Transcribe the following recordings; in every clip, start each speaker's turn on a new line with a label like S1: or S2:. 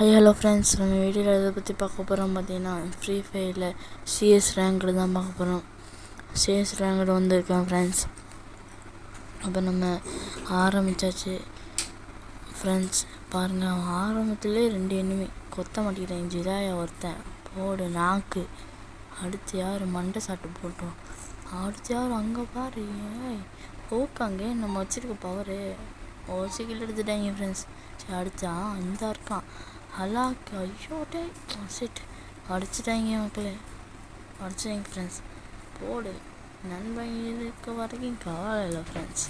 S1: Hi hello friends, நம்ம வீடியோவில் இதை பற்றி பார்க்க போகிறோம். பார்த்தீங்கன்னா ஃப்ரீ ஃபயரில் சிஎஸ் ரேங்க்டு தான் பார்க்க போகிறோம். சிஎஸ் ரேங்க்டு வந்திருக்கோம் ஃப்ரெண்ட்ஸ். அப்போ நம்ம ஆரம்பித்தாச்சு ஃப்ரெண்ட்ஸ். பாருங்கள், அவன் ஆரம்பத்துலேயே 2 எனிமி கொத்த மாட்டேங்கிறேன். ஜிராயா ஒருத்தன் போடு நாக்கு. அடுத்து யார் மண்டை சாட்டு போட்டோம். அடுத்து யார் அங்கே பாரு ஓக்காங்க நம்ம வச்சுருக்க பவரு கில் எடுத்துட்டாங்க ஃப்ரெண்ட்ஸ். சரி அடுத்தா இந்த இருக்கான் ஹலாக்கு. ஐயோ டே செட் அடிச்சிட்டாங்க மக்களே, அடிச்சிட்டாங்க ஃப்ரெண்ட்ஸ். போடு நண்பன் இருக்க வரைக்கும் கவலை இல்லை ஃப்ரெண்ட்ஸ்.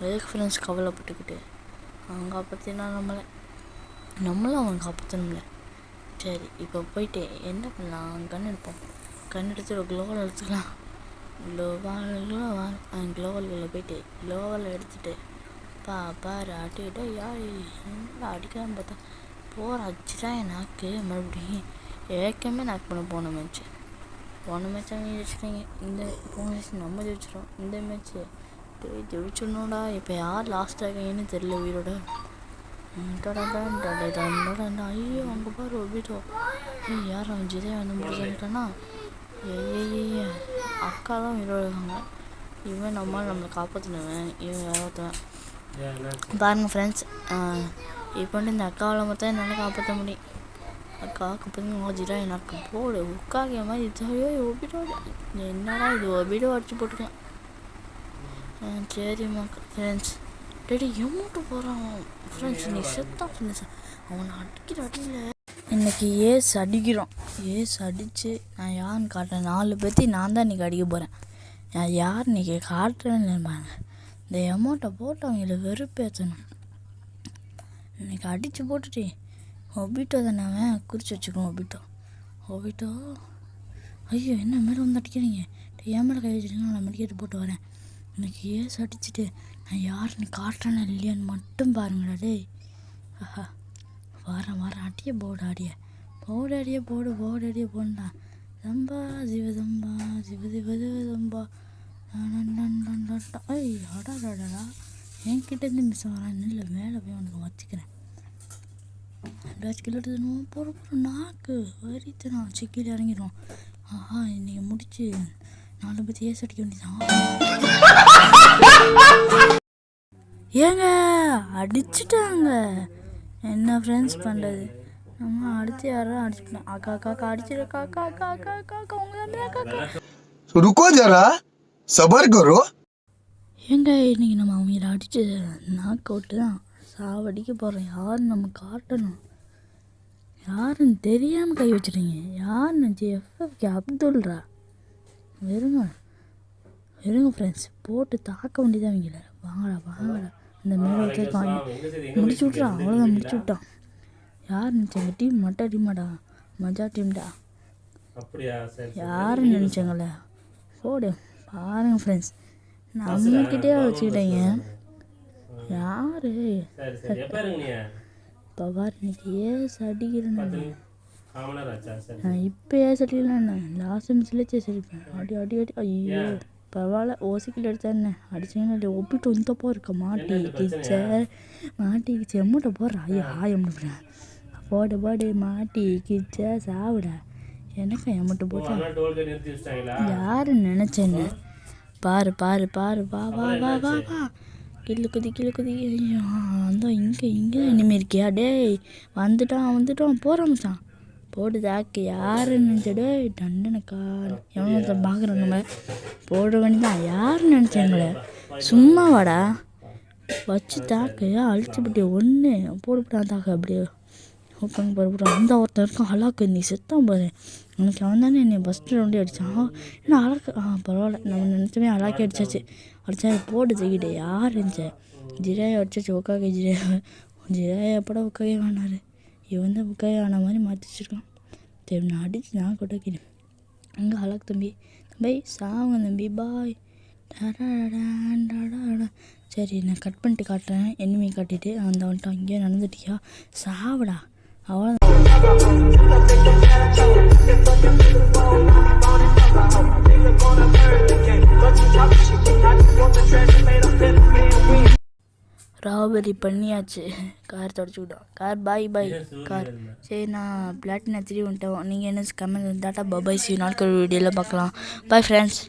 S1: எதுக்கு ஃப்ரெண்ட்ஸ் கவலைப்பட்டுக்கிட்டு அவன் காப்பாற்றினா நம்மளும் அவன் காப்பாற்றணும்ல. சரி இப்போ போயிட்டு என்ன பண்ணலாம், கண் எடுப்போம். கண் எடுத்து ஒரு க்ளோவல் எடுத்துக்கலாம். க்ளோவல்களில் போயிட்டு க்ளோவல் எடுத்துகிட்டு பாரு அடிக்கிட்ட யார் என்னடா அடிக்கலான்னு பார்த்தா போகிற அடிச்சுட்டா என் நாக்கு. மறுபடியும் ஏற்கனவே நாக்கு பண்ண போன மேட்ச்சு அவங்க ஜெயிச்சிட்டாங்க. இந்த போன மேட்ச் நம்ம ஜெயிச்சிட்டோம். இந்த மேட்ச்சு ஜெயிச்சிடணும்டா. இப்போ யார் லாஸ்ட் ஆகன்னு தெரியல உயிரோட. ஐயோ அங்கே பாரு ஒபிட்டோ. யார் அவன் ஜிதே வந்து முடிச்சுட்டானா. அக்கா தான் உயிரோட இருக்காங்க. இவன் நம்மளை காப்பாற்றினவன், இவன் வேறத்தவன். பாருங்கள் ஃப்ரெண்ட்ஸ், இப்போ வந்து இந்த அக்காவில் மொத்தம் என்னால் காப்பாற்ற முடியும். அக்காவுக்கு பார்த்தீங்கன்னா ஜிரா எனக்கு போடு உட்காக மாதிரி ஜாயோ ஒபிடோ. என்னடா இது ஒபிடோ அடிச்சு போட்டுக்கலாம். சரிம்மா ஃப்ரெண்ட்ஸ். டேடி எமௌண்ட்டு போகிறான் ஃப்ரெண்ட்ஸ். நீ செத்தான் ஃப்ரெண்ட்ஸ். அவனை அடிக்கிற அடியில் இன்றைக்கி அடிக்கிறோம். அடித்து நான் யாருன்னு காட்டுறேன். 4 பேர்த்தி நான் தான் இன்றைக்கி அடிக்க போகிறேன். நான் யார் இன்றைக்கி காட்டுறேன்னு நினைப்பாங்க. இந்த அமௌண்ட்டை போட்டு அவங்கள வெறுப்பேற்றணும். இன்றைக்கி அடித்து போட்டுட்டு ஒபிட்டோ தானே அவன் குறித்து வச்சுக்கணும். ஒபிட்டோ ஐயோ என்ன மேலே வந்து அடிக்கிறீங்க. என் மேலே கை வச்சுருக்கீங்க. நான் மெடிக்கேட்டு போட்டு வரேன். இன்றைக்கி அடிச்சுட்டு நான் யாருன்னு காட்டுறேன்னு இல்லையான்னு மட்டும் பாருங்கடா. டே ஆஹா வரேன் அடிய போடு போடா. தம்பா சிவதம்பா சிவதம்பா அடாடா என்கிட்டேருந்து மிஸ் ஆகிறான். இல்லை மேலே போய் உனக்கு வச்சுக்கிறேன். 2 கிலோ எடுத்துணும் போகிற நாக்கு வரித்தனா கீழே இறங்கிடும். ஆஹா இன்றைக்கி முடிச்சு 4 பேர்த்து அடிக்க வேண்டியதான். ஏங்க அடிச்சுட்டாங்க. என்ன ஃப்ரெண்ட்ஸ் பண்ணுறது. நம்ம அடுத்து யாரும் அடிச்சுட்டோம். அக்கா அடிச்சிரு. காக்கா உங்க
S2: रुको जरा सबर करो.
S1: ஏங்க இன்னைக்கு நம்ம அவங்கள அடிச்சு நாக் அவுட்டு தான் சாவடிக்க போகிறோம். யாருன்னு நம்ம காட்டணும். யாருன்னு தெரியாமல் கை வச்சுருங்க. யாருன்னு எஃப்எஃப்கே அப்துல்ரா. வெறுங்க ஃப்ரெண்ட்ஸ். போட்டு தாக்க வேண்டியதான் அவங்கள. வாங்கடா இந்த மேலே வச்சுருக்காங்க. முடிச்சு விட்றான். அவ்வளோதான் முடிச்சு விட்டான். யார் நினச்ச எங்கள் டீம் மட்டும் டீமாடா மஜா டீம்டா. யாருன்னு நினச்சங்களே போடு. பாருங்கள் ஃப்ரெண்ட்ஸ், நம்மக்கிட்டே வச்சுக்கிட்டேங்க. யார் இப்போ பாரு இன்னைக்கு அடிக்கிறேன்னு நான் இப்போ அடிக்கலண்ணே. லாஸ்ட் மிஸ்லேயே அடிப்பேன். அடி ஐயோ பரவாயில்ல. கில் எடுத்தானே அடிச்சிங்கன்னா ஒப்பிட்டு வந்தப்போ இருக்க மாட்டிக்கிச்சு எம்மூட்டை போடுறா. ஐயா முடிப்பேன் போடு மாட்டிக்கிச்ச சாவிடா. எனக்கு எம்மூட்டை போட்டேன். யாருன்னு நினச்சேன்னு பாரு வா கில்லு குதி. ஐயோ அந்த இங்கே இனிமே இருக்கியா. டேய் வந்துட்டான் போகிறான் மச்சான். போடு தாக்கு. யாருன்னு நினச்சடே டண்டனக்கா எவனோ பார்க்குறேன். நம்ம போட வேண்டியதான். யாருன்னு நினச்சேங்களே சும்மா வாடா வச்சு தாக்கு அழிச்சுப்பட்டு ஒன்று போடுப்படான் தாக்கு. அப்படியே ஓப்பன் போடுறான். அந்த ஒருத்தன் இருக்கான் ஹலாக்கு. நீ செத்தான் பாரு. எனக்கு அவன் தானே என்னை ஃபஸ்ட்டு ரவுண்டே அடித்தான். ஏன்னா அழகு பரவாயில்ல. நம்ம நினச்சமே அழாக்கி அடிச்சாச்சு. போட்டு தூக்கிட்டு யார் இருந்துச்சு. ஜிராயை அடிச்சாச்சு. உக்காக ஜிராயை எப்படா உக்காகே வேணாரு. இவன் தான் உக்காக ஆன மாதிரி மாற்றி வச்சுருக்கான். சரி நான் அடிச்சு நான் கொட்டாக்கிறேன். அங்கே அழகு தம்பி சாவுங்க தம்பி பாய். சரி நான் கட் பண்ணிட்டு காட்டுறேன். எனிமி காட்டிட்டு அந்த வந்துட்டு அங்கேயே நடந்துட்டியா சாவடா. அவ்வளோ ராபரி பண்ணியாச்சு. கார் தொடச்சுக்கிட்டோம். கார் பாய் பாய் கார். சரி நான் பிளாட்டினா 3 வந்துட்டோம். நீங்கள் என்ன கமெண்ட் டாட்டா பாய் சி நாட்கள் வீடியோவில் பார்க்கலாம். Bye friends.